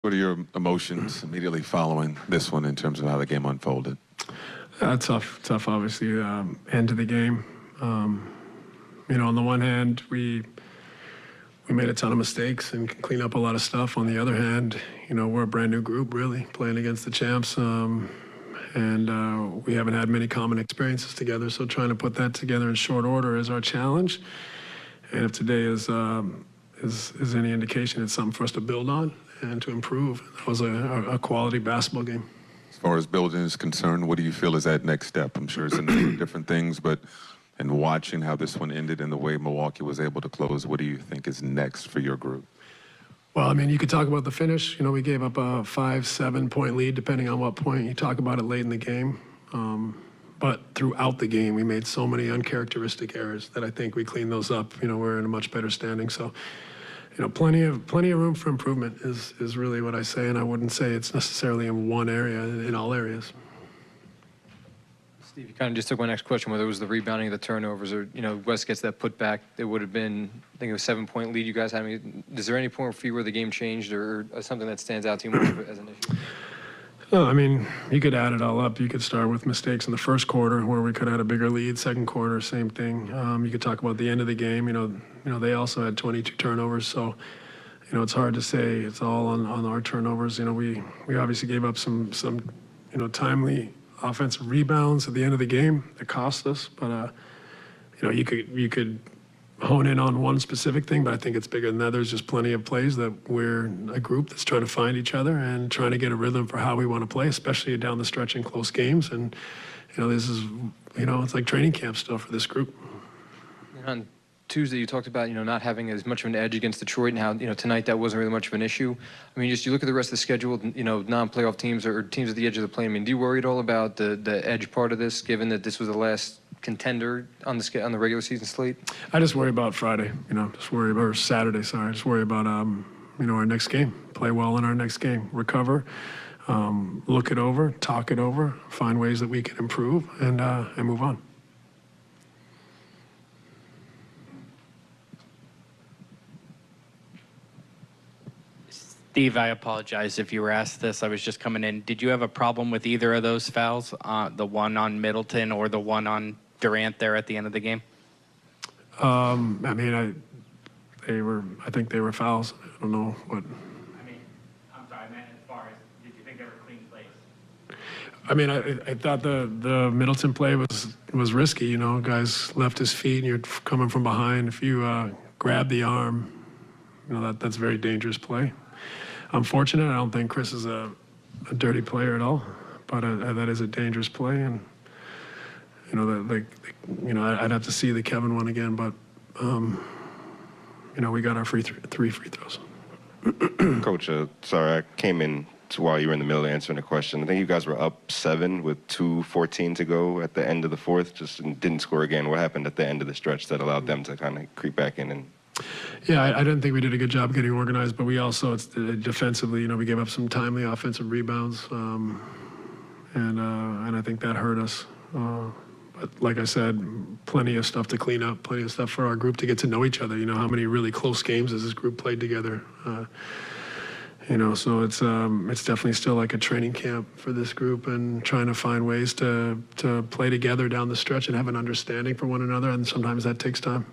What are your emotions immediately following this one in terms of how the game unfolded? Tough, obviously, end of the game. On the one hand, we made a ton of mistakes and can clean up a lot of stuff. On the other hand, we're a brand new group, really, playing against the champs. And we haven't had many common experiences together, so trying to put that together in short order is our challenge. And if today is any indication, it's something for us to build on and to improve. That was a quality basketball game. As far as building is concerned, what do you feel is that next step? I'm sure it's a number of different things, but in watching how this one ended and the way Milwaukee was able to close, what do you think is next for your group? Well, you could talk about the finish. We gave up a 5-7 point lead, depending on what point you talk about it late in the game. But throughout the game, we made so many uncharacteristic errors that I think we cleaned those up. We're in a much better standing. So, plenty of room for improvement is really what I say, and I wouldn't say it's necessarily in one area, in all areas. Steve, you kind of just took my next question, whether it was the rebounding of the turnovers or, West gets that put back. It would have been, I think, a 7-point lead you guys had. Is there any point for you where the game changed or something that stands out to you more as an issue? No, you could add it all up. You could start with mistakes in the first quarter where we could have had a bigger lead. Second quarter, same thing. You could talk about the end of the game. They also had 22 turnovers. So, it's hard to say it's all on our turnovers. We obviously gave up some timely offensive rebounds at the end of the game that cost us. But, you could hone in on one specific thing, but I think it's bigger than that. There's just plenty of plays that we're a group that's trying to find each other and trying to get a rhythm for how we want to play, especially down the stretch in close games. And, this is, it's like training camp still for this group. On Tuesday, you talked about, not having as much of an edge against Detroit and how, tonight that wasn't really much of an issue. You look at the rest of the schedule, non-playoff teams or teams at the edge of the play. Do you worry at all about the edge part of this, given that this was the last contender on the regular season slate? I just worry about Friday, or Saturday, sorry. Just worry about, our next game. Play well in our next game. Recover, look it over, talk it over, find ways that we can improve, and move on. Steve, I apologize if you were asked this. I was just coming in. Did you have a problem with either of those fouls, the one on Middleton or the one on Durant there at the end of the game? I think they were fouls. I don't know what. I'm sorry, I meant as far as, did you think they were clean plays? I thought the Middleton play was risky. Guys left his feet and you're coming from behind. If you grab the arm, that's a very dangerous play. Unfortunate. I don't think Chris is a dirty player at all, but that is a dangerous play. And I'd have to see the Kevin one again, but we got our three free throws. Coach, sorry, I came in while you were in the middle of answering a question. I think you guys were up 7 with 2:14 to go at the end of the fourth, just didn't score again. What happened at the end of the stretch that allowed them to kind of creep back in? Yeah, I didn't think we did a good job getting organized, but we also, defensively, we gave up some timely offensive rebounds, and I think that hurt us. But like I said, plenty of stuff to clean up, plenty of stuff for our group to get to know each other. How many really close games has this group played together? So it's definitely still like a training camp for this group and trying to find ways to play together down the stretch and have an understanding for one another, and sometimes that takes time.